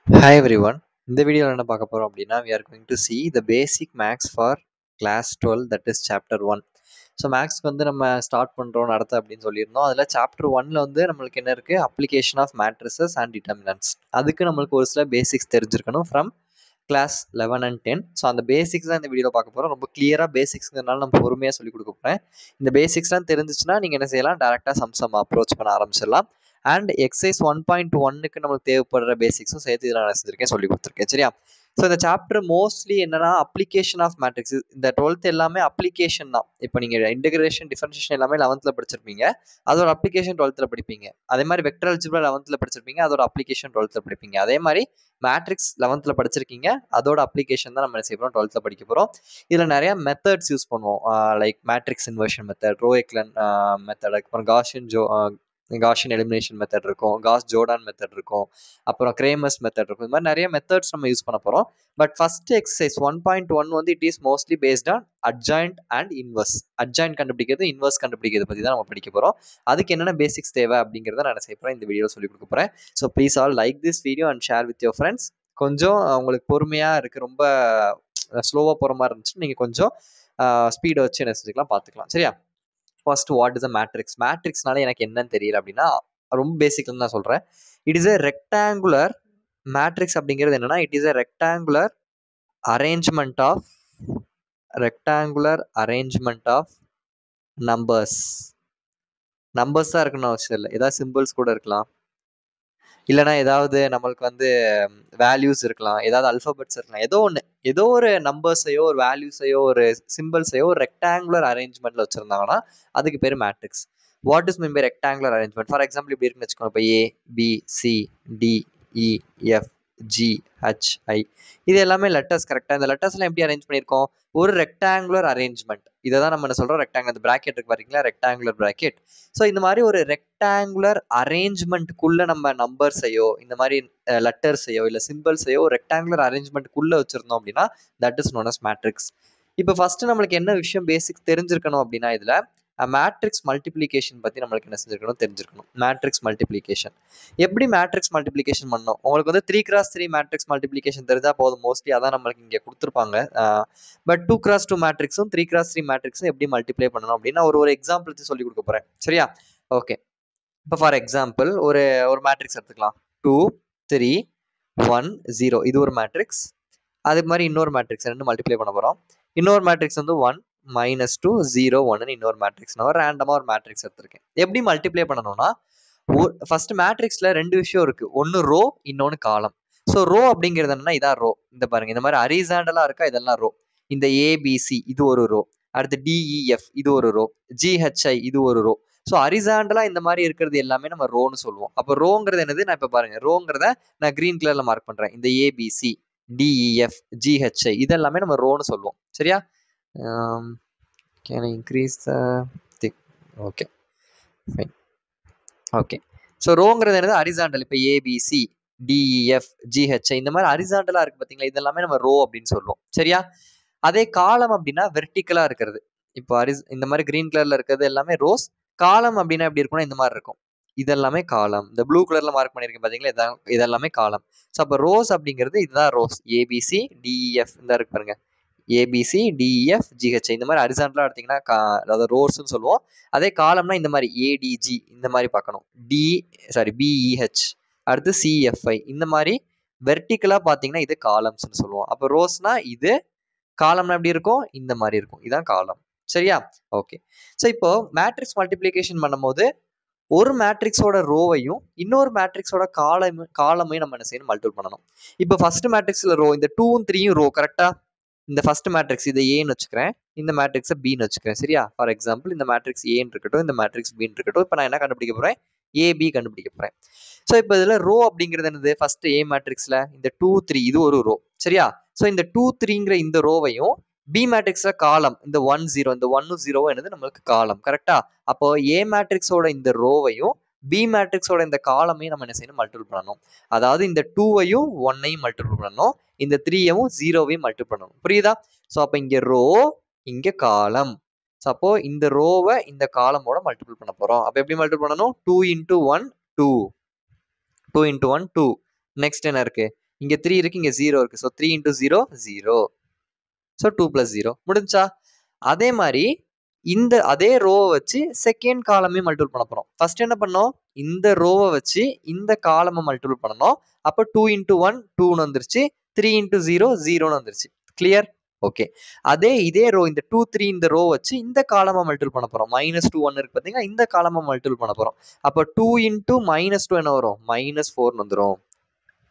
Hi everyone. இந்த வீடியோவில் என்ன பார்க்க போகிறோம் அப்படின்னா we are going to see the basic maths for class 12 that is chapter 1. So மேக்ஸ்க்கு வந்து நம்ம ஸ்டார்ட் பண்ணுறோம் நடத்த அப்படின்னு சொல்லியிருந்தோம். அதில் சாப்டர் 1ல் வந்து நம்மளுக்கு என்ன இருக்குது, application of matrices and determinants. அதுக்கு நம்மளுக்கு ஒரு சில பேசிக்ஸ் தெரிஞ்சிருக்கணும் ஃப்ரம் கிளாஸ் 11 and 10. ஸோ அந்த பேசிக்ஸ் தான் இந்த வீடியோவில் பார்க்க போகிறோம். ரொம்ப கிளியராக பேசிக்ஸ்ங்கிறதுனால நம்ம பொறுமையாக சொல்லிக் கொடுக்க போகிறேன். இந்த பேசிக்ஸ்லாம் தெரிஞ்சிச்சுன்னா நீங்கள் என்ன செய்யலாம், டேரெக்டாக சம்சம் அப்ரோச் பண்ண ஆரம்பிச்சிடலாம். அண்ட் எக்ஸசைஸ் 1.1க்கு நம்மளுக்கு தேவைப்படுற பேசிக்ஸும் சேர்த்து இதில் நான் செஞ்சிருக்கேன், சொல்லி கொடுத்துருக்கேன். சரியா? ஸோ இந்த சாப்டர் மோஸ்ட்லி என்னன்னா அப்ளிகேஷன் ஆஃப் மேட்ரிக்ஸ். இந்த 12th எல்லாமே அப்ளிகேஷன் தான். இப்போ நீங்கள் இன்டகிரேஷன் டிஃபரன்ஷியேஷன் எல்லாமே 11th படிச்சிருப்பீங்க, அதோட அப்ளிகேஷன் 12th படிப்பீங்க. அதே மாதிரி வெக்டர் அல்ஜிப்ரா 11th படிச்சிருப்பீங்க, அதோட அப்ளிகேஷன் 12th படிப்பீங்க. அதே மாதிரி மேட்ரிக்ஸ் 11th படிச்சிருக்கீங்க, அதோட அப்ளிகேஷன் தான் நம்ம என்ன செய்ய போகிறோம், 12th படிக்க போகிறோம். இதில் நிறைய மெத்தட்ஸ் யூஸ் பண்ணுவோம், like matrix inversion method, row echelon method, அப்புறம் காஷியன் எலிமினேஷன் மெத்தட் இருக்கும், காஸ் ஜோர்டான் மெத்தட் இருக்கும், அப்புறம் கிரேமர்ஸ் மெத்தட் இருக்கும். இந்த மாதிரி நிறைய மெத்தட்ஸ் நம்ம யூஸ் பண்ண போகிறோம். பட் ஃபர்ஸ்ட் எக்ஸசைஸ் 1.1 வந்து it is mostly based on adjoint and inverse. Adjoint கண்டுபிடிக்கிறது, இன்வர்ஸ் கண்டுபிடிக்கிறது பற்றி தான் நம்ம படிக்க போகிறோம். அதுக்கு என்னென்ன பேசிக்ஸ் தேவை அப்படிங்கிறத நான் செய்ய போகிறேன், இந்த வீடியோவில் சொல்லிக் கொடுக்க போகிறேன். So please all like this video and share with your friends. கொஞ்சம் உங்களுக்கு பொறுமையாக இருக்குது, ரொம்ப ஸ்லோவாக போகிற மாதிரி இருந்துச்சு, நீங்கள் கொஞ்சம் ஸ்பீடை வச்சு என்ன செஞ்சுக்கலாம், பார்த்துக்கலாம். சரியா? First what is a matrix. மேட்ரிக்ஸ்னால எனக்கு என்னன்னு தெரியல அப்படின்னா ரொம்ப பேசிக்ல நான் சொல்றேன். It is a rectangular matrix. அப்படிங்கிறது என்னன்னா, it is a rectangular arrangement of numbers. Numbers தான் இருக்கணும் அவசியம் இல்லை, ஏதாவது சிம்பிள்ஸ் கூட இருக்கலாம், இல்லைனா ஏதாவது நம்மளுக்கு வந்து வேல்யூஸ் இருக்கலாம், ஏதாவது அல்ஃபபெட்ஸ் இருக்கலாம், ஏதோ ஒரு நம்பர்ஸையோ ஒரு வேல்யூஸையோ ஒரு சிம்பிள்ஸையோ ஒரு ரெக்டாங்குலர் அரேஞ்ச்மெண்ட்ல வச்சிருந்தாங்கன்னா அதுக்கு பேர் matrix. What is mean by rectangular arrangement? For example இப்படி இருக்குன்னு வச்சுக்கோங்க. இப்போ ABCDEFGHI இது எல்லாமே லெட்டர்ஸ். கரெக்டாக இந்த லெட்டர்ஸ்லாம் எப்படி அரேஞ்ச் பண்ணியிருக்கோம்? ஒரு ரெக்டாங்குலர் அரேஞ்ச்மெண்ட். இதை தான் நம்ம என்ன சொல்றோம், ரெக்டாங்குலர். இந்த பிராக்கெட் இருக்கு பாத்தீங்களா, ரெக்டாங்குலர் பிராக்கெட். ஸோ இந்த மாதிரி ஒரு ரெக்டாங்குலர் அரேஞ்ச்மெண்ட்டுக்குள்ள நம்ம நம்பர்ஸையோ இந்த மாதிரி லெட்டர்ஸையோ இல்லை சிம்பிள்ஸையோ ரெக்டாங்குலர் அரேஞ்ச்மெண்ட்டுக்குள்ள வச்சிருந்தோம் அப்படின்னா that is known as matrix. இப்போ ஃபர்ஸ்ட் நம்மளுக்கு என்ன விஷயம் பேசிக்ஸ் தெரிஞ்சிருக்கணும் அப்படின்னா, இதுல மேட்ரிக்ஸ் மல்டிப்ளிகேஷன் பத்தி நம்மளுக்கு என்ன செஞ்சிருக்கணும், தெரிஞ்சிருக்கணும். மேட்ரிக்ஸ் மல்டிப்ளிகேஷன் எப்படி மேட்ரிக்ஸ் மல்டிப்ளிகேஷன் பண்ணணும்? உங்களுக்கு வந்து 3x3 மேட்ரிக்ஸ் மல்டிப்ளிகேஷன் தெரிஞ்சா போதும். மோஸ்ட்லி அதான் நம்மளுக்கு இங்கே கொடுத்துருப்பாங்க. பட் 2x2 மேட்ரிக்ஸும் 3x3 மேட்ரிக்ஸும் எப்படி மல்டிப்ளை பண்ணணும் அப்படின்னு ஒரு எக்ஸாம்பிள் வச்சு சொல்லி கொடுக்க போறேன். சரியா? ஓகே. இப்போ ஃபார் எக்ஸாம்பிள் ஒரு மேட்ரிக்ஸ் எடுத்துக்கலாம். 2 3 1 0 இது ஒரு மேட்ரிக்ஸ். அது மாதிரி இன்னொரு மேட்ரிக்ஸ் ரெண்டு மல்டிப்ளை பண்ண போறோம். இன்னொரு மேட்ரிக்ஸ் வந்து 1 -2 0 1 இன்னொரு மேட்ரிக்ஸ். நான் ரேண்டமா ஒரு மேட்ரிக்ஸ் எடுத்திருக்கேன். எப்படி மல்டிப்ளை பண்ணணும்னா, ஃபர்ஸ்ட் மேட்ரிக்ஸ்ல ரெண்டு விஷயம் இருக்கு, ஒன்னு ரோ இன்னொன்னு காலம். ஸோ ரோ அப்படிங்கிறது என்னன்னா, இதான் ரோ. இந்த பாருங்க, இந்த மாதிரி ஹரிசாண்டலா இருக்கா, இதெல்லாம் ரோ. இந்த ஏபிசி இது ஒரு ரோ, அடுத்து டிஇஎஃப் இது ஒரு ரோ, ஜிஹெச்ஐ இது ஒரு ரோ. ஸோ ஹரிசாண்டலா இந்த மாதிரி இருக்கிறது எல்லாமே நம்ம ரோன்னு சொல்லுவோம். அப்போ ரோங்கிறது என்னது, நான் இப்போ பாருங்க ரோங்கிறத நான் கிரீன் கலர்ல மார்க் பண்றேன். இந்த ஏபிசி டிஇஎஃப் ஜிஹெச்ஐ இதெல்லாமே நம்ம ரோன்னு சொல்லுவோம். சரியா? Can increase the thick. Okay fine. Okay. So ரோங்கிறது என்னது, ஹரிசாண்டல். இப்போ ஏபிசி டிஇஎஃப் ஜிஹெச்ஐ இந்த மாதிரி ஹரிசாண்டலா இருக்கு பார்த்தீங்களா, இதெல்லாமே நம்ம ரோ அப்படின்னு சொல்லுவோம். சரியா? அதே காலம் அப்படின்னா வெர்டிக்கலா இருக்கிறது. இப்போ இந்த மாதிரி கிரீன் கலர்ல இருக்கிறது எல்லாமே ரோஸ். காலம் அப்படின்னா எப்படி இருக்கும்னா இந்த மாதிரி இருக்கும். இதெல்லாமே காலம். இந்த ப்ளூ கலர்ல மார்க் பண்ணியிருக்கேன் பாத்தீங்களா, இதெல்லாமே காலம். ஸோ அப்போ ரோஸ் அப்படிங்கிறது இதுதான் ரோஸ். ஏபிசி டிஇஎஃப் இந்த இருக்கு பாருங்க, ஏபிசி டிஇஎஃப் ஜிஹெச்ஐ இந்த மாதிரி ஹரிசாண்டலா எடுத்தீங்கன்னா அதாவது ரோஸ்ன்னு சொல்லுவோம். அதே காலம்னா இந்த மாதிரி ஏடிஜி இந்த மாதிரி பார்க்கணும். பிஇஹெச் அடுத்து சிஎஃப்ஐ இந்த மாதிரி வெர்டிக்கலா பார்த்தீங்கன்னா இது காலம்ஸ்ன்னு சொல்லுவோம். அப்போ ரோஸ்னா இது, காலம்னா எப்படி இருக்கும், இந்த மாதிரி இருக்கும். இதுதான் காலம். சரியா? ஓகே. ஸோ இப்போ மேட்ரிக்ஸ் மல்டிப்ளிகேஷன் பண்ணும்போது ஒரு மேட்ரிக்ஸோட ரோவையும் இன்னொரு மேட்ரிக்ஸோட காலமையும் நம்ம என்ன செய்யணும், மல்டிபிள் பண்ணணும். இப்போ ஃபர்ஸ்ட் மேட்ரிக்ஸ்ல ரோ, இந்த 2ம் 3ம் ரோ. கரெக்டா? இந்த ஃபர்ஸ்ட் மேட்ரிக்ஸ் இதை ஏன்னு வச்சுக்கிறேன், இந்த மேட்ரிக்ஸை பின்னு வச்சுக்கிறேன். சரியா? ஃபார் எக்ஸாம்பிள் இந்த மேட்ரிக்ஸ் ஏன்னு இருக்கட்டும், இந்த மேட்ரிக்ஸ் பின்னு இருக்கட்டும். இப்போ நான் என்ன கண்டுபிடிக்க போறேன், ஏபி கண்டுபிடிக்க போறேன். ஸோ இப்போ இதுல ரோ அப்படிங்கிறது என்னது, ஃபர்ஸ்ட் ஏ மேட்ரிக்ஸ்ல இந்த 2 3 இது ஒரு ரோ. சரியா? ஸோ இந்த 2 3ங்கிற இந்த ரோவையும் பி மேட்ரிக்ஸ்ல காலம் இந்த 1 0 இந்த 1 0 என்னது நம்மளுக்கு காலம். கரெக்டா? அப்போ ஏ மேட்ரிக்ஸோட இந்த ரோவையும் பி மேட்ரிக்ஸோட இந்த காலமையும் நம்ம என்ன செய்யணும், மல்டிபிள் பண்ணணும். அதாவது இந்த 2வையும் 1ஐயும் மல்டிபிள் பண்ணணும், இந்த 3யவும் 0வையும் மல்டிபிள் பண்ணணும். புரியுதா? ஸோ அப்போ இங்க ரோ இங்க காலம். அப்போ இந்த ரோவை இந்த காலமோட மல்டிபிள் பண்ண போறோம். அப்போ எப்படி மல்டிபிள் பண்ணணும், 2 × 1 2 2 × 1 2. நெக்ஸ்ட் என்ன இருக்கு, இங்க 3 இருக்கு, இங்க 0 இருக்கு. So 3 into 0 0. ஸோ 2 plus 0 முடிஞ்சா. அதே மாதிரி இந்த அதே ரோவை வச்சு செகண்ட் காலமையும் மல்டிபிள் பண்ண போறோம். ஃபர்ஸ்ட் என்ன பண்ணோம், இந்த ரோவை வச்சு இந்த காலமை மல்டிபிள் பண்ணணும். அப்போ 2 into 1 2ன்னு வந்துருச்சு, 3 into 0 0ன்னு வந்துருச்சு. கிளியர்? ஓகே. இதே ரோ இந்த 2 3 இந்த ரோ வச்சு இந்த காலமை மல்டிபிள் பண்ண போறோம். -2 1 இருக்கு பாத்தீங்கன்னா, இந்த காலமை மல்டிபிள் பண்ண போறோம். அப்போ 2 into -2 என்ன வரும், -4ன்னு வந்துடும்.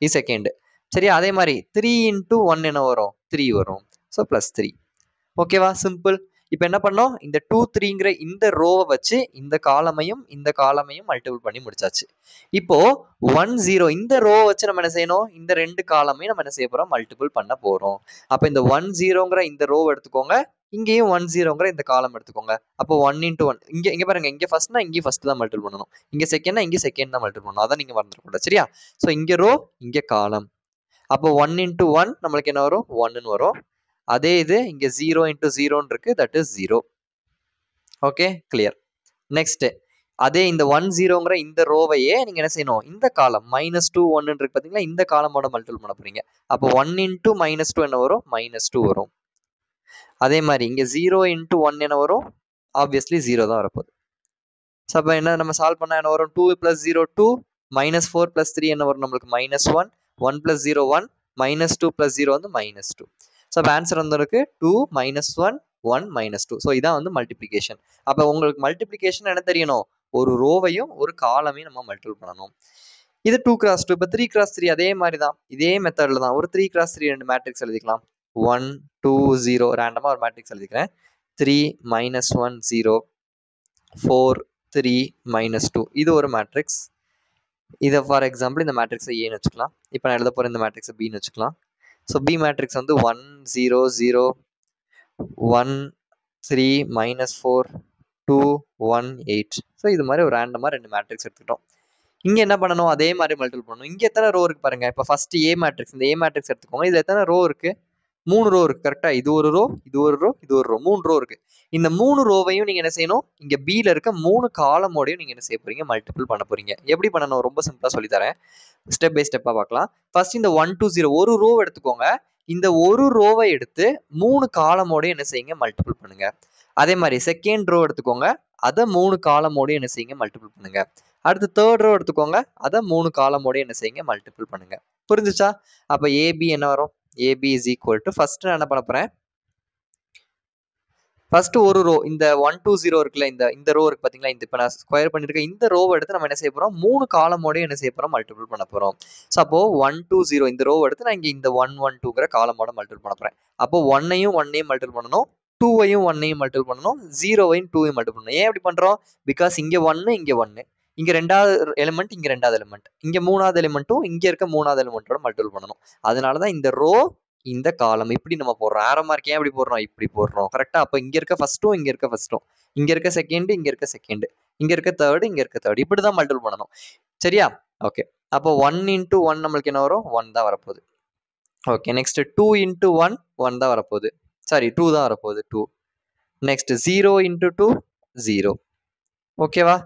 இது செகண்ட். சரியா? அதே மாதிரி 3 into 1 என்ன வரும், 3 வரும். ஸோ +3. ஓகேவா? சிம்பிள். இப்போ என்ன பண்ணோம், இந்த 2 3ங்கிற இந்த ரோவை வச்சு இந்த காலமையும் மல்டிபிள் பண்ணி முடிச்சாச்சு. இப்போ 1 0 இந்த ரோவை வச்சு நம்ம என்ன செய்யணும், இந்த ரெண்டு காலமையும் நம்ம என்ன செய்ய போறோம், மல்டிபிள் பண்ண போறோம். அப்போ இந்த 1 0ங்கிற இந்த ரோவை எடுத்துக்கோங்க, இங்கேயும் 1 0ங்கிற இந்த காலம் எடுத்துக்கோங்க. அப்போ 1 into 1 இங்க பாருங்க, இங்க ஃபர்ஸ்ட்னா இங்கே ஃபர்ஸ்ட் தான் மல்டிபிள் பண்ணணும், இங்க செகண்ட்னா இங்க செகண்ட் தான் மல்டிபிள் பண்ணணும். அதான் நீங்க மறந்துடக்கூடாது. சரியா? ஸோ இங்க ரோ இங்க காலம். அப்போ 1 into 1 நம்மளுக்கு என்ன வரும், 1ன்னு வரும். அதே இது இங்க 0 into 0ன்னு இருக்கு, that is 0. Okay, clear. Next அதே இந்த 1 0ங்கிற இந்த ரோவையே நீங்க என்ன செய்யணும், இந்த காலம் -2 1 இருக்கு பாத்தீங்களா, இந்த காலமோட மல்டிபிள் பண்ண போறீங்க. அப்போ 1 into -2 என்ன வரும், -2 வரும். அதே மாதிரி இங்க 0 into 1 என்ன வரும், ஆப்வியஸ்லி 0 தான் வரப்போகுது. ஸோ அப்போ என்ன நம்ம சால்வ் பண்ணா என்ன வரும், 2 + 0 2, -4 + 3 என்ன வரும் நம்மளுக்கு, -1, 1 + 0 1, -2 + 0 வந்து -2. ஸோ அப்போ ஆன்சர் வந்துருக்கு 2 -1 1 -2. ஸோ இதான் வந்து மல்டிப்ளிகேஷன். அப்போ உங்களுக்கு மல்டிப்ளிகேஷன் என்ன தெரியணும், ஒரு ரோவையும் ஒரு காலமையும் நம்ம மல்டிபிள் பண்ணணும். இது 2 x 2. இப்போ 3 x 3 அதே மாதிரி தான், இதே மெத்தடில் தான். ஒரு 3 x 3 ரெண்டு மேட்ரிக்ஸ் எழுதிக்கலாம். 1 2 0 ரேண்டமாக ஒரு மேட்ரிக்ஸ் எழுதிக்கிறேன். 3 -1 0 4 3 -2. இது ஒரு மேட்ரிக்ஸ். இதை ஃபார் எக்ஸாம்பிள் இந்த மேட்ரிக்ஸை ஏன்னு வச்சுக்கலாம். இப்போ நான் எழுத போகிற இந்த மேட்ரிக்ஸை பின்னு வச்சுக்கலாம். ஸோ பி மேட்ரிக்ஸ் வந்து 1 0 0 1 3 -4 2 1 8. ஸோ இது மாதிரி ஒரு ரேண்டமாக ரெண்டு மேட்ரிக்ஸ் எடுத்துக்கிட்டோம். இங்கே என்ன பண்ணணும், அதே மாதிரி மல்டிபிள் பண்ணணும். இங்கே எத்தனை ரோ இருக்கு பாருங்க. இப்போ ஃபர்ஸ்ட் ஏ மேட்ரிக்ஸ், இந்த ஏ மேட்ரிக்ஸ் எடுத்துக்கோங்க. இதில் எத்தனை ரோ இருக்கு, 3 ரோ இருக்கு. கரெக்டா? இது ஒரு ரோ, இது ஒரு ரோ, இது ஒரு ரோ, 3 ரோ இருக்கு. இந்த 3 ரோவையும் நீங்க என்ன செய்யணும், இங்க பில இருக்க 3 காலமோடையும் நீங்க என்ன செய்ய போறீங்க, மல்டிபிள் பண்ண போறீங்க. எப்படி பண்ணணும், ரொம்ப சிம்பிளா சொல்லி தரேன். ஸ்டெப் பை ஸ்டெப்பா பார்க்கலாம். ஃபர்ஸ்ட் இந்த 1 2 0 ஒரு ரோ எடுத்துக்கோங்க. இந்த ஒரு ரோவை எடுத்து 3 காலமோட என்ன செய்யுங்க, மல்டிபிள் பண்ணுங்க. அதே மாதிரி செகண்ட் ரோ எடுத்துக்கோங்க, அதை 3 காலமோட என்ன செய்யுங்க, மல்டிபிள் பண்ணுங்க. அடுத்து தேர்ட் ரோ எடுத்துக்கோங்க, அதை 3 காலமோட என்ன செய்யுங்க, மல்டிபிள் பண்ணுங்க. புரிஞ்சுச்சா? அப்ப ஏபி என்ன வரும், AB is equal to, first நான் என்ன பண்ண போறேன், ஃபர்ஸ்ட் ஒரு ரோ இந்த 1 2 0 இருக்குல்ல, இந்த ரோ இருக்கு பாத்தீங்களா, இந்த இப்ப நான் ஸ்கொயர் பண்ணிருக்க இந்த ரோவை எடுத்து நம்ம என்ன செய்ய போறோம், 3 காலமோட என்ன செய்ய போறோம், மல்டிபிள் பண்ண போறோம். ஸோ அப்போ 1 2 0 இந்த ரோ எடுத்து நான் இங்க இந்த 1 1 2ங்கிற காலமோட மல்டிபிள் பண்ண போறேன். அப்போ 1ஐயும் 1ஐயும் மல்டிபிள் பண்ணணும், 2ஐயும் 1ஐயும் மல்டிபிள் பண்ணணும், 0ஐயும் 2ஐயும் மல்டிபிள் பண்ணணும். ஏன் இப்படி பண்றோம், பிகாஸ் இங்க 1 இங்க 1, இங்க ரெண்டாவது எலிமெண்ட், இங்க ரெண்டாவது எலிமெண்ட், இங்க மூணாவது எலிமெண்ட்டும் இங்க இருக்க மூணாவது எலிமெண்டோட மல்டிபிள் பண்ணணும். அதனாலதான் இந்த ரோ இந்த காலம் இப்படி நம்ம போடுறோம். ஆரோ மார்க் ஏன் இப்படி போடுறோம், இப்படி போடுறோம். கரெக்டா? அப்ப இங்க இருக்க ஃபர்ஸ்டும் இங்க இருக்க ஃபர்ஸ்டும், இங்க இருக்க செகண்ட் இங்க இருக்க செகண்ட், இங்க இருக்க தேர்டு இங்க இருக்க தேர்ட், இப்படிதான் மல்டிபிள் பண்ணணும். சரியா? ஓகே. அப்போ 1 into 1 நம்மளுக்கு என்ன வரும், 1 தான் வரப்போகுது. ஓகே. நெக்ஸ்ட் 2 into 1 1 தான் வரப்போகுது. சாரி 2 தான் வரப்போகுது, 2. Next 0 into 2 0. ஓகேவா?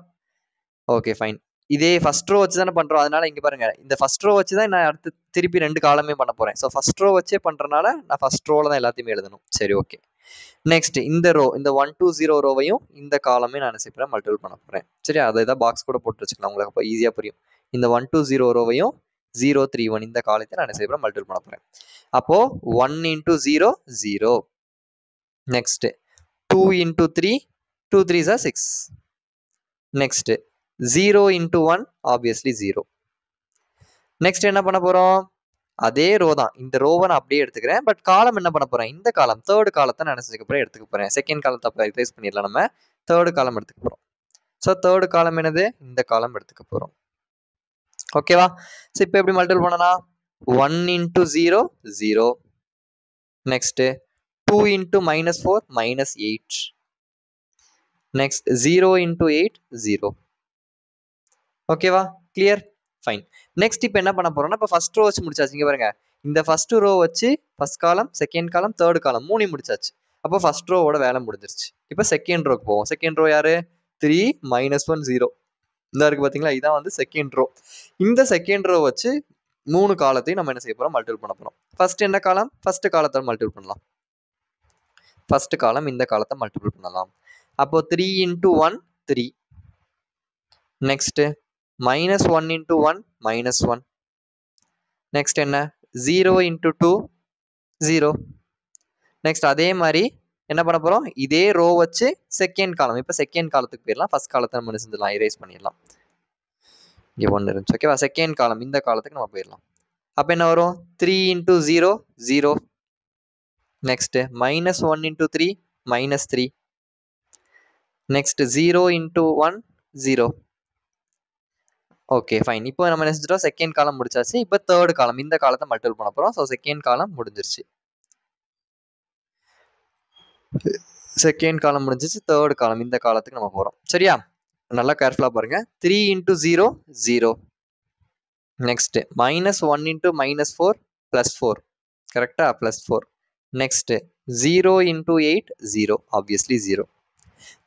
Okay fine. இதே ஃபர்ஸ்ட் ரோ வச்சு தானே பண்றோம். அதனால இங்க பாருங்க, இந்த ஃபர்ஸ்ட் ரோ வச்சு தான் நான் அடுத்து திருப்பி ரெண்டு காலமே பண்ண போறேன். ஸோ ஃபர்ஸ்ட் ரோ வச்சே பண்றதுனால நான் ஃபர்ஸ்ட் ரோல தான் எல்லாத்தையுமே எழுதணும். சரி, ஓகே. நெக்ஸ்ட் இந்த ரோ, இந்த 1 2 0 ரோவையும் இந்த காலமே நான் என்ன மல்டிபிள் பண்ண போறேன். சரி, அதை ஏதாவது பாக்ஸ் கூட போட்டு வச்சுக்கலாம், உங்களுக்கு அப்போ ஈஸியா புரியும். இந்த 1 2 0 ரோவையும் 0 3 1 இந்த காலத்தை நான் என்ன மல்டிபிள் பண்ண போறேன். அப்போ 1 into 0 0. Next 2 into 3 2 3s are 6. Next 0 into 1 obviously 0. Next என்ன பண்ண போறோம், அதே ரோ தான். இந்த ரோவை நான் அப்படியே எடுத்துக்கிறேன், பட் காலம் என்ன பண்ண போறேன், இந்த காலம் தேர்ட் காலத்தை நான் நினைச்சதுக்கு எடுத்துக்க போறேன். செகண்ட் காலத்தை அப்ப ரிப்ளேஸ் பண்ணிடலாம், நம்ம தேர்ட் காலம் எடுத்துக்க போறோம். ஸோ தேர்ட் காலம் என்னது, இந்த காலம் எடுத்துக்க போறோம். ஓகேவா? ஸோ இப்போ எப்படி மல்டிபிள் பண்ணலாம், 1 into 0 0. Next 2 into -4 -8. Next 0 into 8 0. ஓகேவா? கிளியர்? ஃபைன். நெக்ஸ்ட் இப்போ என்ன பண்ண போறோம்னா, இப்போ ஃபர்ஸ்ட் ரோ வச்சு முடிச்சாச்சு. இங்க பாருங்க, இந்த ஃபர்ஸ்ட் ரோ வச்சு first column, second column, third காலம் மூணையும் முடிச்சாச்சு. அப்போ ஃபர்ஸ்ட் ரோவோட வேலை முடிஞ்சிருச்சு. இப்போ செகண்ட் ரோக்கு போவோம். செகண்ட் ரோ யாரு, 3 -1 0. இந்த இருக்கு பாத்தீங்களா, இதான் வந்து செகண்ட் ரோ. இந்த செகண்ட் ரோ வச்சு மூணு காலத்தையும் நம்ம என்ன செய்ய போறோம், மல்டிபிள் பண்ண போறோம். ஃபர்ஸ்ட் என்ன காலம், ஃபர்ஸ்ட் காலத்தை மல்டிபிள் பண்ணலாம். ஃபர்ஸ்ட் காலம் இந்த காலத்தை மல்டிபிள் பண்ணலாம். அப்போ 3 into 1 3. Next -1 into 1 -1. நெக்ஸ்ட் என்ன 0 into 2 0. நெக்ஸ்ட் அதே மாதிரி என்ன பண்ண போறோம், இதே ரோ வச்சு செகண்ட் காலம். இப்போ செகண்ட் காலத்துக்கு போயிடலாம். ஃபர்ஸ்ட் காலத்தை நம்ம செஞ்சிடலாம், இரேஸ் பண்ணிடலாம். இங்கே 1 இருந்துச்சு. ஓகேவா, செகண்ட் காலம் இந்த காலத்துக்கு நம்ம போயிடலாம். அப்போ என்ன வரும், 3 into 0 0. Next -1 into 3 -3. Next 0 into 1 0. Okay fine. இப்போ நம்ம என்ன செஞ்சிட்டோம், செகண்ட் காலம் முடிச்சாச்சு. இப்போ தேர்ட் காலம் இந்த காலத்தை மல்டிபிள் பண்ண போறோம். ஸோ செகண்ட் காலம் முடிஞ்சிருச்சு. செகண்ட் காலம் முடிஞ்சிச்சு, தேர்ட் காலம் இந்த காலத்துக்கு நம்ம போறோம். சரியா, நல்லா கேர்ஃபுல்லா பாருங்க. 3 into 0 0. Next -1 into -4 +4. கரெக்டா, +4. Next 0 into 8 0. ஆப்வியஸ்லி 0.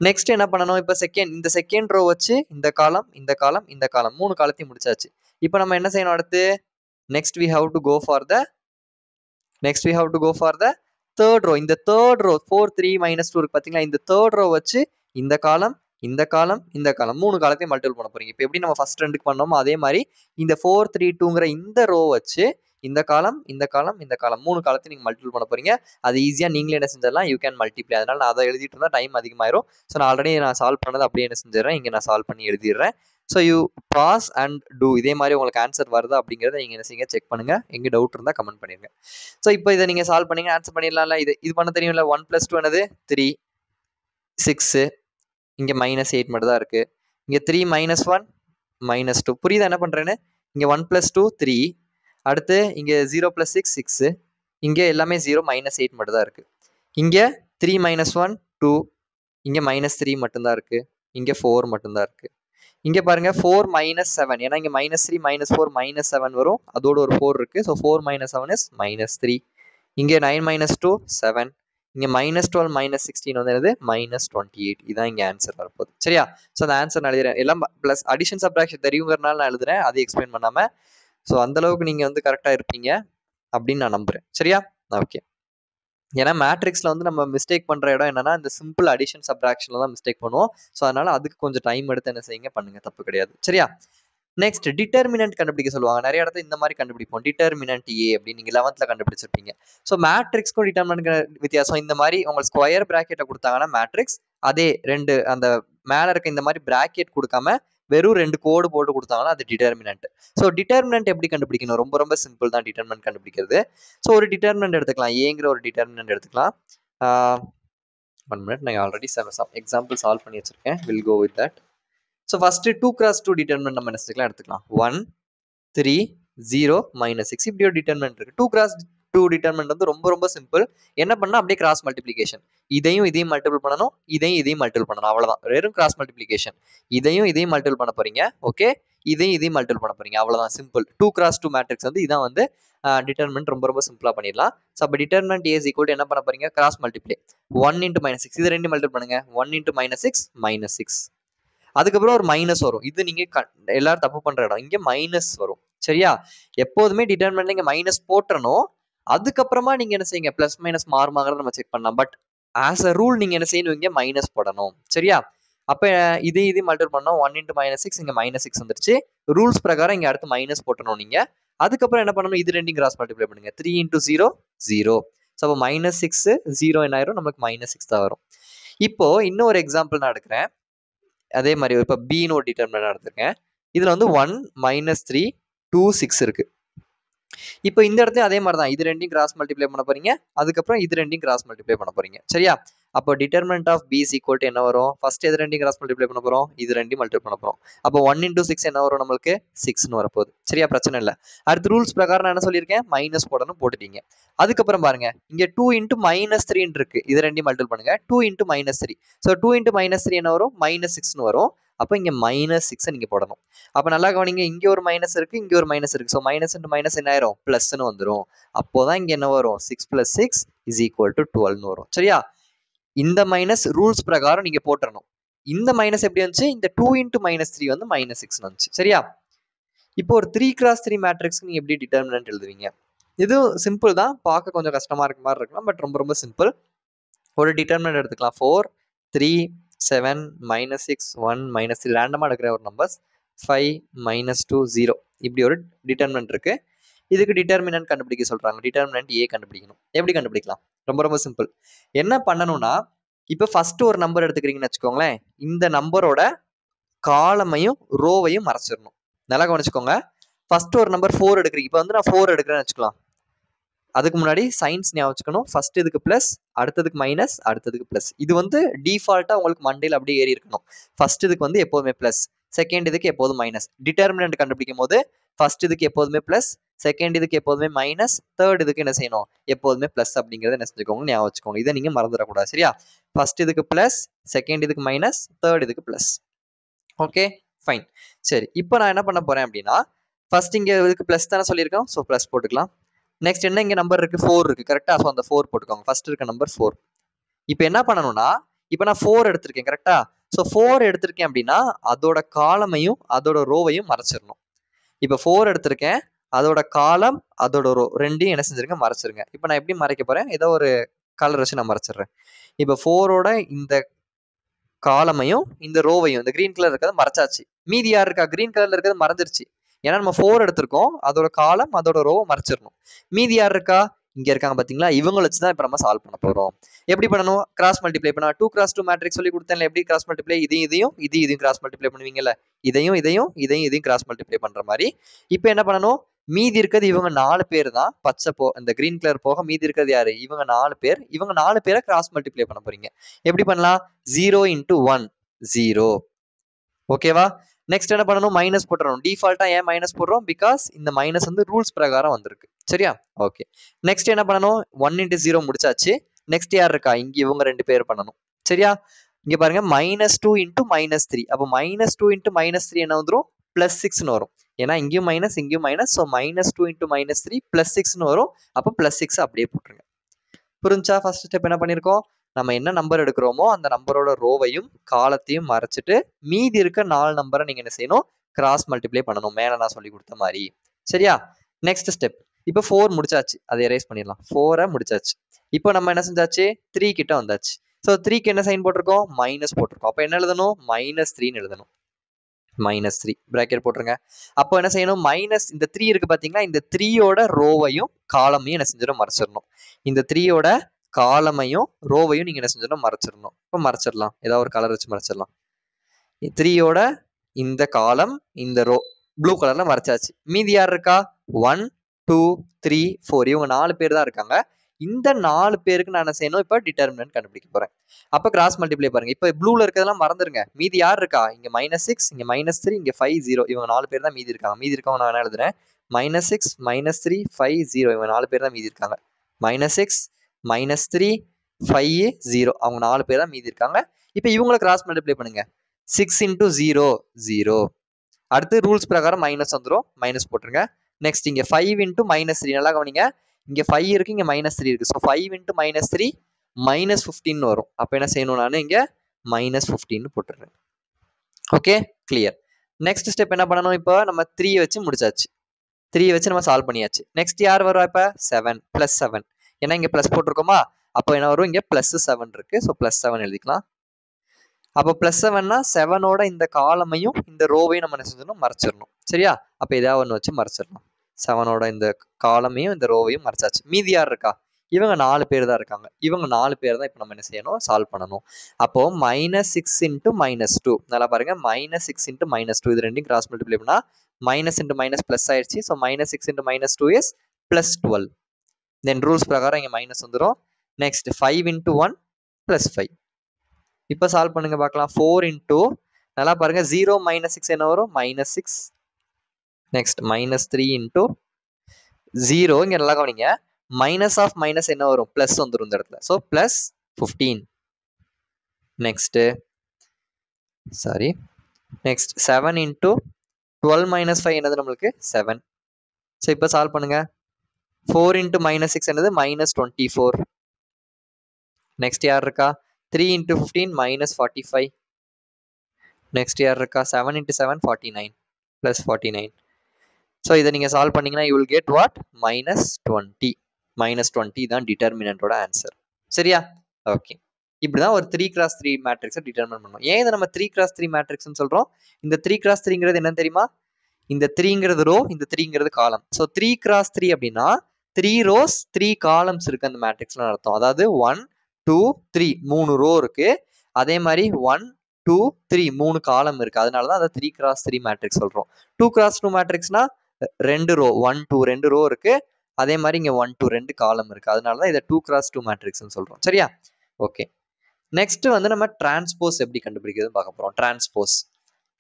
நெக்ஸ்ட் என்ன பண்ணணும், இப்போ இந்த செகண்ட் ரோ வச்சு இந்த காலம் இந்த காலம் இந்த காலம் மூணு காலத்தையும் முடிச்சாச்சு. இப்போ நம்ம என்ன செய்யணும் அடுத்து, next we have to go for the third row. இந்த தேர்ட் ரோ 4 3 -2 இருக்கு பாத்தீங்களா, இந்த தேர்ட் ரோ வச்சு இந்த காலம் இந்த காலம் இந்த காலம் மூணு காலத்தையும் மல்டிபிள் பண்ண போறீங்க. இப்போ எப்படி நம்ம ஃபர்ஸ்ட் ரெண்டுக்கு பண்ணோமோ அதே மாதிரி இந்த 4 3 2ங்கிற இந்த ரோ வச்சு இந்த காலம் இந்த காலம் இந்த காலம் மூணு காலத்தையும் நீங்க மல்டிபிள் பண்ண போறீங்க. அது ஈஸியா நீங்களே என்ன செஞ்சிடலாம், யூ கேன் மல்டிப்ளை. அதனால நான் அதை எழுதிட்டு இருந்தா டைம் அதிகமாயிரும். ஸோ நான் ஆல்ரெடி சால்வ் பண்ணது அப்படியே என்ன செஞ்சிடறேன், இங்க நான் சால்வ் பண்ணி எழுதிடுறேன். So you pass and do. இதே மாதிரி உங்களுக்கு ஆன்சர் வருதா அப்படிங்கிறத நீங்க என்ன செய்யுங்க, செக் பண்ணுங்க. எங்க டவுட் இருந்தா கமெண்ட் பண்ணிருங்க. ஸோ இப்போ இதை நீங்க சால்வ் பண்ணீங்க, ஆன்சர் பண்ணிடலாம்ல. இது பண்ண தெரியும்ல. 1 + 2 என்னது 3 6. இங்க -8 மட்டும் தான் இருக்கு. இங்க 3 -1 -2. புரியுதா என்ன பண்றேன்னு? இங்க 1 + 2 3. அடுத்து இங்க 0 + 6 6. இங்க எல்லாமே 0 -8 மட்டும் தான் இருக்கு. இங்க 3 -1 2. இங்க -3 மட்டும் தான் இருக்கு. இங்க 4 மட்டும் தான் இருக்கு. இங்க பாருங்க 4 -7. ஏன்னா இங்க -3 -4 -7 வரும். அதோட ஒரு 4 இருக்கு. So 4 - 7 is -3. இங்க 9 - 2 7. இங்க -12 -16 வந்து என்னது -28. இதான் இங்க ஆன்சர் வரப்போகுது. சரியா, ஸோ அந்த ஆன்சர் நான் எழுதுறேன். எல்லாம் பிளஸ் அடிஷன் சப்ட்ராக்ஷன் தெரியுங்கிறனால நான் எழுதுறேன், அதை எக்ஸ்பிளைன் பண்ணாம. ஸோ அந்த அளவுக்கு நீங்க வந்து கரெக்டா இருப்பீங்க அப்படின்னு நான் நம்புறேன். சரியா, ஓகே. ஏன்னா மேட்ரிக்ஸ்ல வந்து நம்ம மிஸ்டேக் பண்ற இடம் என்னன்னா, இந்த சிம்பிள் அடிஷன் சப்ட்ராக்ஷன்ல தான் மிஸ்டேக் பண்ணுவோம். ஸோ அதனால அதுக்கு கொஞ்சம் டைம் எடுத்து என்ன செய்யுங்க, பண்ணுங்க, தப்பு கிடையாது. சரியா, நெக்ஸ்ட் டிட்டர்மினன்ட் கண்டுபிடிக்க சொல்லுவாங்க. நிறைய இடத்துல இந்த மாதிரி கண்டுபிடிப்போம். டிட்டர்மினன்ட் ஏ அப்படின்னு நீங்க 11th கண்டுபிடிச்சிருப்பீங்க. ஸோ மேட்ரிக்ஸ்க்கும் டிட்டர்மினன்ட் வித்தியாசம். இந்த மாதிரி உங்களுக்கு ஸ்கொயர் பிராக்கெட்டை கொடுத்தாங்கன்னா மேட்ரிக்ஸ், அதே ரெண்டு அந்த மேல இருக்க இந்த மாதிரி பிராக்கெட் கொடுக்காம வெறும் 2 கோடு போட்டு கொடுத்தாங்கன்னா அது டிட்டர்மினன்ட். ஸோ டிட்டர்மினன்ட் எப்படி கண்டுபிடிக்கணும், ரொம்ப ரொம்ப சிம்பிள் தான் டிட்டர்மினன்ட் கண்டுபிடிக்கிறது. ஸோ ஒரு டிட்டர்மினன்ட் எடுத்துக்கலாம், ஏங்கிற ஒரு டிட்டர்மினன்ட் எடுத்துக்கலாம். 1 minute, நான் ஆல்ரெடி எக்ஸாம்பிள் சால்வ் பண்ணி வச்சிருக்கேன். Will go with that. So first 2 × 2 determinant நம்ம என்ன எடுத்துக்கலாம். 1 3 0 -6. இப்படி ஒரு டிட்டர்மினன்ட் இருக்கு. 2 × 2 டிட்டர்மினன்ட் வந்து ரொம்ப ரொம்ப சிம்பிள். என்ன பண்ணா அப்படியே கிராஸ் மல்டிப்ளிகேஷன். இதையும் மல்டிபிள் பண்ணணும், இதையும் மல்டிபிள் பண்ணணும். அவ்வளவுதான், வெறும் கிராஸ் மல்டிப்ளிகேஷன். இதையும் மல்டிபிள் பண்ண போறீங்க. ஓகே, இதையும் மல்டிபிள் பண்ண போறீங்க. அவ்வளவுதான், சிம்பிள். 2 × 2 மேட்ரிக்ஸ் வந்து இதான் வந்து டிட்டர்மினன்ட். ரொம்ப ரொம்ப சிம்பிளா பண்ணிடலாம். ஸோ அப்போ டிட்டர்மினன்ட் ஏ = என்ன பண்ண போறீங்க, கிராஸ் மல்டிப்ளை. 1 × -6. இது ரெண்டு மல்டிபிள் பண்ணுங்க. 1 × -6 -6. அதுக்கப்புறம் ஒரு மைனஸ் வரும். இது நீங்க எல்லாரும் தப்பு பண்ற இடம். இங்க மைனஸ் வரும். சரியா, எப்போதுமே டிட்டர்மினன்ட்ல இங்க மைனஸ் போட்டுறணும். அதுக்கப்புறமா நீங்க என்ன செய்யுங்க, பிளஸ் மைனஸ் மாறுமாங்கிறத நம்ம செக் பண்ணலாம். பட் ஆஸ் அ ரூல் நீங்க என்ன செய்யணும், இங்க மைனஸ் போடணும். சரியா, அப்ப இதையும் மல்டிபிள் பண்ணோம். 1 × -6 இங்க -6 வந்துருச்சு. ரூல்ஸ் பிரகாரம் இங்க அடுத்து மைனஸ் போட்டணும் நீங்க. அதுக்கப்புறம் என்ன பண்ணணும், இது ரெண்டையும் கிராஸ் மல்டிப்ளை பண்ணுங்க. 3 × 0 0. ஸோ அப்போ -6 0 என்ன ஆயிரும், நமக்கு -6 தான் வரும். இப்போ இன்னொரு எக்ஸாம்பிள் நான் எடுக்கிறேன். அதே மாதிரி இப்போ பின்னு ஒரு டிட்டர்மினன்ட் எடுத்திருக்கேன். இதுல வந்து 1 -3 2 6 இருக்கு. இப்போ இந்த இடத்துல அதே மாதிரி தான், இது ரெண்டையும் கிராஸ் மல்டிப்ளை பண்ண போறீங்க. அதுக்கப்புறம் இது ரெண்டையும் கிராஸ் மல்டிப்ளை பண்ண போறீங்க. சரியா, அப்போ டிட்டர்மினன்ட் ஆஃப் b = என்ன வரும், ஃபர்ஸ்ட் இது ரெண்டையும் கிராஸ் மல்டிப்ளை பண்ண போறோம், இது ரெண்டையும் மல்டிப்ளை பண்ண போறோம். அப்போ 1 × 6 என்ன வரும், நம்மளுக்கு 6ன்னு வரப்போகுது. சரியா, பிரச்சனை இல்லை. அடுத்த ரூல்ஸ் பிரகாரம் நான் என்ன சொல்லியிருக்கேன், மைனஸ் போடணும், போட்டுட்டீங்க. அதுக்கப்புறம் பாருங்க, இங்க 2 × -3 இருக்கு. இது ரெண்டையும் மல்டிப்ளை பண்ணுங்க. 2 × -3. ஸோ 2 × -3 என்ன வரும், -6ன்னு வரும். அப்போ இங்க -6 நீங்க போடணும். அப்ப நல்லா கவனிங்க, இங்க ஒரு மைனஸ் இருக்கு, இங்க ஒரு மைனஸ் இருக்கு. ஸோ மைனஸ் இன்டு மைனஸ் என்ன ஆயிரும், பிளஸ்ன்னு வந்துடும். அப்போதான் இங்க என்ன வரும், 6 + 6 = 12ன்னு வரும். சரியா, இந்த மைனஸ் ரூல்ஸ் பிரகாரம் நீங்க போட்டுறணும். இந்த மைனஸ் எப்படி வந்துச்சு, இந்த 2 × -3 வந்து -6 வந்துச்சு. சரியா, இப்போ ஒரு 3x3 மேட்ரிக்ஸ்க்கு நீங்கள் எப்படி டிட்டர்மினன்ட் எழுதுவீங்க? இது சிம்பிள் தான், பார்க்க கொஞ்சம் கஷ்டமாக இருக்க மாதிரி இருக்கலாம், பட் ரொம்ப ரொம்ப சிம்பிள். ஒரு டிட்டர்மினன்ட் எடுத்துக்கலாம். 4 3 7 -6 1 -3 ரேண்டமாக எடுக்கிற ஒரு நம்பர்ஸ். 5 -2 0 இப்படி ஒரு டிட்டர்மினன்ட் இருக்கு. இதுக்கு டிட்டர்மினன்ட் கண்டுபிடிக்க சொல்றாங்க. டிட்டர்மினன்ட் ஏ கண்டுபிடிக்கணும். எப்படி கண்டுபிடிக்கலாம்? ரொம்ப ரொம்ப சிம்பிள். என்ன பண்ணணும்னா, இப்போ ஃபர்ஸ்ட் ஒரு நம்பர் எடுத்துக்கிறீங்கன்னு வச்சுக்கோங்களேன். இந்த நம்பரோட காலமையும் ரோவையும் மறைச்சிடணும். நல்லா கவனிச்சுக்கோங்க. ஃபர்ஸ்ட் ஒரு நம்பர் 4 எடுக்கிறீங்க. இப்போ வந்து நான் 4 எடுக்கிறேன்னு வச்சுக்கலாம். அதுக்கு முன்னாடி சயின்ஸ் ஞாபகம் வச்சுக்கணும். ஃபர்ஸ்ட் இதுக்கு பிளஸ், அடுத்ததுக்கு மைனஸ், அடுத்ததுக்கு பிளஸ். இது வந்து டிஃபால்ட்டா உங்களுக்கு மண்டையில் அப்படியே ஏறி இருக்கணும். ஃபர்ஸ்ட் இதுக்கு வந்து எப்போதுமே பிளஸ், செகண்ட் இதுக்கு எப்போதும் மைனஸ். டிட்டர்மினன்ட் கண்டுபிடிக்கும் போது ஃபர்ஸ்ட் இதுக்கு எப்போதுமே பிளஸ், செகண்ட் இதுக்கு எப்போதுமே மைனஸ், தேர்ட் இதுக்கு என்ன செய்யணும்? எப்போதுமே பிளஸ் அப்படிங்கிறத என்ன செஞ்சுக்கோங்க, ஞாபகம் வச்சுக்கோங்க. இதை நீங்க மறந்துடக்கூடாது. சரியா? ஃபர்ஸ்ட் இதுக்கு பிளஸ், செகண்ட் இதுக்கு மைனஸ், தேர்ட் இதுக்கு பிளஸ். Okay fine. சரி, இப்போ நான் என்ன பண்ண போறேன் அப்படின்னா, ஃபர்ஸ்ட் இங்க இதுக்கு பிளஸ் தானே சொல்லியிருக்கோம், ஸோ பிளஸ் போட்டுக்கலாம். நெக்ஸ்ட் என்ன இங்க நம்பர் இருக்கு? 4 இருக்கு. கரெக்டா? ஸோ அந்த 4 போட்டுக்கோங்க. ஃபர்ஸ்ட் இருக்க நம்பர் 4. இப்போ என்ன பண்ணணும்னா, இப்போ நான் 4 எடுத்திருக்கேன். கரெக்டா? ஸோ 4 எடுத்திருக்கேன் அப்படின்னா அதோட காலமையும் அதோட ரோவையும் மறைச்சிடணும். இப்போ 4 எடுத்திருக்கேன், அதோட காலம் அதோட ரோ ரெண்டையும் என்ன செஞ்சிருங்க? மறைச்சிருங்க. இப்போ நான் எப்படி மறைக்க போறேன்? ஏதோ ஒரு கலர் வச்சு நான் மறைச்சிடுறேன். இப்போ 4ஓட இந்த காலமையும் இந்த ரோவையும், இந்த கிரீன் கலர் இருக்கிறத மறைச்சாச்சு. மீதி யார் இருக்கா? கிரீன் கலர்ல இருக்கிறது மறைஞ்சிருச்சு. ஏன்னா நம்ம 4 எடுத்திருக்கோம், அதோட காலம் அதோட ரோவை மறைச்சிடணும். மீதி யார் இருக்கா? இங்க இருக்காங்க பாத்தீங்களா? இவங்களை வச்சு தான் இப்ப நம்ம சால்வ் பண்ண போறோம். எப்படி பண்ணணும்? கிராஸ் மல்டிப்ளை பண்ணா 2x2 மேட்ரிக்ஸ் சொல்லி கொடுத்தேன்ல. எப்படி கிராஸ் மல்டிப்ளை? இதையும் கிராஸ் மல்டிப்ளை பண்ணுவீங்கல்ல. இதையும் கிராஸ் மல்டிப்ளை பண்ற மாதிரி. இப்போ என்ன பண்ணணும்? மீதி இருக்கிறது இவங்க 4 பேர் தான். பச்சை இந்த கிரீன் கலர் போக மீதி இருக்கிறது யாரு? இவங்க 4 பேர். இவங்க 4 பேரை கிராஸ் மல்டிப்ளை பண்ண போறீங்க. எப்படி பண்ணலாம்? 0 × 1 0. ஓகேவா? நெக்ஸ்ட் என்ன பண்ணணும்? மைனஸ் போட்டுறணும். டிஃபால்ட்டா ஏன் மைனஸ் போடுறோம்? பிகாஸ் இந்த மைனஸ் வந்து ரூல்ஸ் பிரகாரம் வந்திருக்கு. சரியா? ஓகே. நெக்ஸ்ட் என்ன பண்ணணும்? 1 × 0 முடிச்சாச்சு. நெக்ஸ்ட் யார் இருக்கா? இங்க இவங்க 2 பேர் பண்ணணும். சரியா? இங்க பாருங்க, -2 × -3. அப்போ -2 × -3 என்ன வந்துடும்? +6ன்னு வரும். ஏன்னா இங்கேயும் மைனஸ், இங்கேயும் மைனஸ். ஸோ -2 × -3 +6ன்னு வரும். அப்போ +6 அப்படியே போட்டுருங்க. புரிஞ்சா? ஃபர்ஸ்ட் ஸ்டெப் என்ன பண்ணிருக்கோம்? நம்ம என்ன நம்பர் எடுக்கிறோமோ அந்த நம்பரோட ரோவையும் காலத்தையும் மறைச்சிட்டு மீதி இருக்க 4 நம்பரை நீங்க என்ன செய்யணும்? கிராஸ் மல்டிப்ளை பண்ணணும். மேல நான் சொல்லி கொடுத்த மாதிரி. சரியா? Next step. இப்போ 4 முடிச்சாச்சு. அதை எரேஸ் பண்ணிடலாம். 4 முடிச்சாச்சு. இப்போ நம்ம என்ன செஞ்சாச்சு? 3 கிட்ட வந்தாச்சு. ஸோ 3க்கு என்ன சைன் போட்டிருக்கோம்? மைனஸ் போட்டிருக்கோம். அப்போ என்ன எழுதணும்? -3ன்னு எழுதணும். -3 பிராக்கெட் போட்டுருங்க. அப்போ என்ன செய்யணும்? மைனஸ் இந்த 3 இருக்கு பாத்தீங்களா? இந்த 3யோட ரோவையும் காலமையும் என்ன செஞ்சிடும்? மறைச்சிடணும். இந்த 3யோட காலமையும் ரோவையும் நீங்க என்ன செஞ்சிடணும்? மறைச்சிடணும். இப்போ மறைச்சிடலாம். ஏதாவது ஒரு கலர் வச்சு மறைச்சிடலாம். 3யோட இந்த காலம் இந்த ரோ ப்ளூ கலர்ல மறைச்சாச்சு. மீதி யார் இருக்கா? 1 2 3 4 இவங்க 4 பேர் தான் இருக்காங்க. இந்த 4 பேருக்கு நான் என்ன செய்யணும்? இப்போ டிட்டர்மினன்ட் கண்டுபிடிக்க போறேன். அப்போ கிராஸ் மல்டிப்ளை பாருங்க. இப்போ ப்ளூல இருக்கிறதெல்லாம் மறந்துருங்க. மீதி யார் இருக்கா? இங்க -6, இங்க -3, இங்க 5 0. இவங்க 4 பேர் தான் மீதி இருக்காங்க. மீதி இருக்கவங்க நான் என்ன எழுதுறேன்? -6 -3 5 0. இவங்க 4 பேர் தான் மீதி இருக்காங்க. -6 -3 5 0. அவங்க 4 பேர் தான் மீதி இருக்காங்க. இப்போ இவங்களை கிராஸ் மல்டிப்ளை பண்ணுங்க. 6 × 0 0. அடுத்து ரூல்ஸ் பிரகாரம் மைனஸ் வந்துடும். மைனஸ் போட்டுருங்க. நெக்ஸ்ட் இங்க 5 × -3. நல்லா கவனிங்க. இங்க 5 இருக்கு, இங்க -3 இருக்கு. ஸோ 5 × -3 -15 வரும். அப்போ என்ன செய்யணும்? நான் இங்க -15 போட்டுறேன். Okay clear. நெக்ஸ்ட் ஸ்டெப் என்ன பண்ணணும்? இப்போ நம்ம 3 வச்சு முடிச்சாச்சு. 3 வச்சு நம்ம சால்வ் பண்ணியாச்சு. நெக்ஸ்ட் யார் வருவா? இப்போ 7 +7. ஏன்னா இங்க பிளஸ் போட்டிருக்கோமா? அப்போ என்ன வரும்? இங்க +7 இருக்கு. ஸோ +7 எழுதிக்கலாம். அப்போ +7னா 7ஓட இந்த காலமையும் இந்த ரோவையும் நம்ம என்ன செஞ்சிடணும்? மறைச்சிடணும். சரியா? அப்போ ஏதாவது ஒன்று வச்சு மறைச்சிடலாம். 7ஓட இந்த காலமையும் இந்த ரோவையும் மறைச்சாச்சு. மீதி யார் இருக்கா? இவங்க 4 பேர் தான் இருக்காங்க. இவங்க 4 பேர் தான் இப்போ நம்ம என்ன செய்யணும்? சால்வ் பண்ணணும். அப்போ -6 × -2. நல்லா பாருங்க. -6 × -2 இது ரெண்டையும் கிராஸ் மல்டிப்ளை பண்ணா மைனஸ் இன்ட்டு மைனஸ் பிளஸ் ஆயிடுச்சு. So -6 × -2 is +12. தென் ரூல்ஸ் பிரகாரம் இங்கே மைனஸ் வந்துடும். நெக்ஸ்ட் 5 × 1 +5. இப்போ சால்வ் பண்ணுங்க பார்க்கலாம். 4 × நல்லா பாருங்க. 0 -6 என்ன வரும்? -6. நெக்ஸ்ட் -3 × 0. இங்க நல்லா கவனிங்க. மைனஸ் ஆஃப் மைனஸ் என்ன வரும்? பிளஸ் வந்துடும் இந்த இடத்துல. ஸோ +15. நெக்ஸ்ட் சாரி நெக்ஸ்ட் 7 × 12 - 5 என்னது? நம்மளுக்கு 7. ஸோ இப்போ சால்வ் பண்ணுங்க. 4 × -6 என்னது? -24. நெக்ஸ்ட் யார் இருக்கா? 3 × 15 -45. நெக்ஸ்ட் யார் இருக்கா? 7 × 7 49 +49. ஸோ இதை நீங்கள் சால்வ் பண்ணீங்கன்னா யூ வில் கெட் வாட் -20. -20 தான் டிட்டர்மினன்ட்டோட ஆன்சர். சரியா? ஓகே. இப்படிதான் ஒரு 3x3 மேட்ரிக்ஸை டிட்டர்மின் பண்ணணும். ஏன் இதை நம்ம 3x3 மேட்ரிக்ஸ்னு சொல்றோம்? இந்த 3x3ங்கிறது என்னன்னு தெரியுமா? இந்த 3ங்கிறது ரோ, இந்த 3ங்கிறது காலம். ஸோ 3x3 அப்படின்னா 3 rows 3 columns இருக்கு அந்த மேட்ரிக்ஸ்ல அர்த்தம். அதாவது 1 2 3 3 ரோ இருக்கு. அதே மாதிரி 1 2 3 3 காலம் இருக்கு. அதனாலதான் அதை 3x3 மேட்ரிக்ஸ் சொல்றோம். 2x2 மேட்ரிக்ஸ்னா 2 ரோ 1 2 2 ரோ இருக்கு. அதே மாதிரி இங்க 1 2 2 காலம் இருக்கு. அதனாலதான் இதை 2x2 மேட்ரிக்ஸ்னு சொல்றோம். சரியா? ஓகே. நெக்ஸ்ட் வந்து நம்ம டிரான்ஸ்போஸ் எப்படி கண்டுபிடிக்கிறது பார்க்க போறோம்.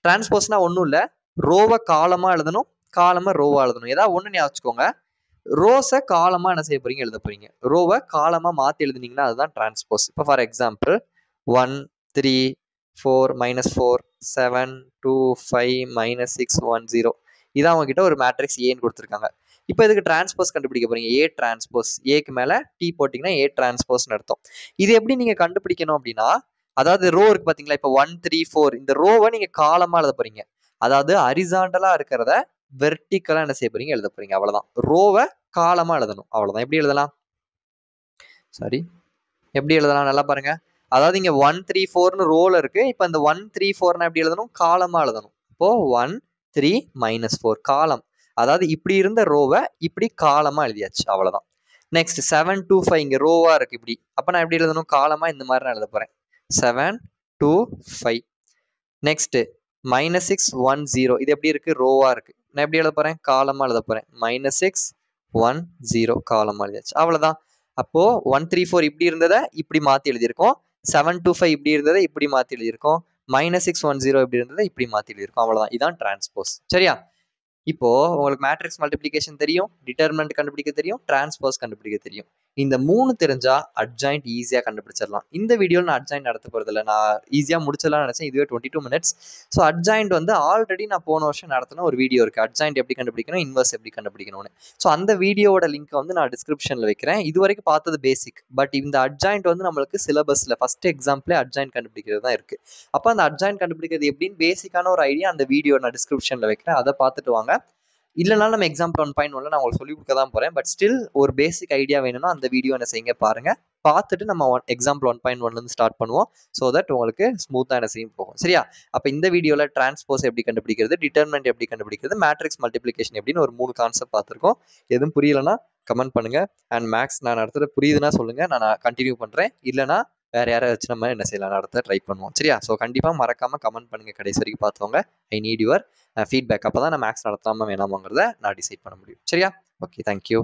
டிரான்ஸ்போஸ்னா ஒன்றும் இல்லை, ரோவை காலமா எழுதணும், காலமா ரோவா எழுதணும். ஏதாவது ஒன்று ஞாபகம் வச்சுக்கோங்க. ரோஸை காலமா என்ன செய்ய போறீங்க? எழுத போறீங்க. ரோவை காலமா மாத்தி எழுதுனீங்கன்னா அதுதான் டிரான்ஸ்போஸ். இப்போ ஃபார் எக்ஸாம்பிள் 1 3 4 -4 7 2 5 -6 1 0 இதான் அவங்க கிட்ட ஒரு மேட்ரிக்ஸ் ஏன்னு கொடுத்துருக்காங்க. இப்போ இதுக்கு டிரான்ஸ்போஸ் கண்டுபிடிக்க போறீங்க. ஏ டிரான்ஸ்போஸ், ஏக்கு மேல டி போட்டிங்கன்னா ஏ டிரான்ஸ்போஸ்னு அர்த்தம். இது எப்படி நீங்க கண்டுபிடிக்கணும் அப்படின்னா, அதாவது ரோ இருக்கு பாத்தீங்களா? இப்போ 1 3 4 இந்த ரோவை நீங்க காலமா எழுத போறீங்க. அதாவது ஹரிசாண்டலா இருக்கிறத வெர்டிக்கலா என்ன செய்ய போறீங்க? எழுத போறீங்க. அவ்வளவுதான். ரோவை காலமா எழுதணும். அவ்வளவுதான். எப்படி எழுதலாம்? எப்படி எழுதலாம்? நல்லா பாருங்க. அதாவது இங்க 1 3 4ன்னு ரோல இருக்கு. இப்போ இந்த 1 3 4னா எப்படி எழுதணும்? காலமா எழுதணும். இப்போ 1 3 -4 காலம். அதாவது இப்படி இருந்த ரோவை இப்படி காலமா எழுதியாச்சு. அவ்வளவுதான். நெக்ஸ்ட் 7 2 5 இங்க ரோவா இருக்கு இப்படி. அப்ப நான் எப்படி எழுதணும்? காலமா இந்த மாதிரி நான் எழுத போறேன். 7 2 5. நெக்ஸ்ட் -6 1 0 இது எப்படி இருக்கு? ரோவா இருக்கு. நான் எப்படி எழுத போறேன்? காலமா எழுத போறேன். -6 1 0 காலமா எழுதியாச்சு. அவ்வளவுதான். அப்போ 1 3 4 இப்படி இருந்ததை இப்படி மாத்தி எழுதியிருக்கோம். 7 2 5 இப்படி இருந்ததை இப்படி மாத்தி எழுதியிருக்கோம். -6 1 0 இப்படி இருந்ததை இப்படி மாத்தி எழுதியிருக்கோம். அவ்வளவுதான். இதான் டிரான்ஸ்போஸ். சரியா? இப்போ உங்களுக்கு மேட்ரிக்ஸ் மல்டிப்ளிகேஷன் தெரியும், டிட்டர்மினன்ட் கண்டுபிடிக்க தெரியும், டிரான்ஸ்போஸ் கண்டுபிடிக்க தெரியும். இந்த 3 தெரிஞ்சா அட்ஜாயிண்ட் ஈஸியா கண்டுபிடிச்சிடலாம். இந்த வீடியோல நான் அட்ஜாயிண்ட் நடத்த போறது இல்லை, நான் ஈஸியா முடிச்சிடலாம்னு நினைச்சேன். இதுவே 22 minutes. ஸோ அட்ஜாயிண்ட் வந்து ஆல்ரெடி நான் போன வருஷம் நடத்தின ஒரு வீடியோ இருக்கு. அட்ஜாயிண்ட் எப்படி கண்டுபிடிக்கணும், இன்வர்ஸ் எப்படி கண்டுபிடிக்கணும்னு. ஸோ அந்த வீடியோட லிங்க் வந்து நான் டிஸ்கிரிப்ஷன்ல வைக்கிறேன். இது வரைக்கும் பார்த்தது பேசிக். பட் இந்த அட்ஜாயிண்ட் வந்து நம்மளுக்கு சிலபஸ்ல ஃபர்ஸ்ட் எக்ஸாம்பிளே அட்ஜாயிண்ட் கண்டுபிடிக்கிறது தான் இருக்கு. அப்போ அந்த அட்ஜாயிண்ட் கண்டுபிடிக்கிறது எப்படின்னு பேசிக்கான ஒரு ஐடியா அந்த வீடியோ நான் டிஸ்கிரிப்ஷன்ல வைக்கிறேன். அதை பார்த்துட்டு வாங்க. இல்லைனாலும் நம்ம எக்ஸாம்பிள் 1.1 நான் உங்களுக்கு சொல்லி கொடுக்க தான் போறேன். பட் ஸ்டில் ஒரு பேசிக் ஐடியா வேணும்னா அந்த வீடியோ என்ன செய்யுங்க பாருங்க. பார்த்துட்டு நம்ம எக்ஸாம்பிள் 1.1 இருந்து ஸ்டார்ட் பண்ணுவோம். ஸோ தட் உங்களுக்கு ஸ்மூத்தா என்ன செய்யும் போகும். சரியா? அப்போ இந்த வீடியோல டிரான்ஸ்போஸ் எப்படி கண்டுபிடிக்கிறது, டிட்டர்மினன்ட் எப்படி கண்டுபிடிக்கிறது, மேட்ரிக்ஸ் மல்டிப்ளிகேஷன் எப்படின்னு ஒரு 3 கான்செப்ட் பார்த்துருக்கோம். எதுவும் புரியலன்னா கமெண்ட் பண்ணுங்க. அண்ட் மேக்ஸ் நான் நடத்துறது புரியுதுன்னா சொல்லுங்க, நான் கண்டினியூ பண்றேன். இல்லைனா வேற யாராவது வச்சு நம்ம என்ன செய்யலாம் நடத்த ட்ரை பண்ணுவோம். சரியா? ஸோ கண்டிப்பா மறக்காம கமெண்ட் பண்ணுங்க. கடைசி வரைக்கும் பார்த்துக்கோங்க. I need your feedback. அப்போ தான் நான் மேக்ஸ் நடத்தாமல் வேணாமாங்கிறத நான் டிசைட் பண்ண முடியும். சரியா? Okay, thank you.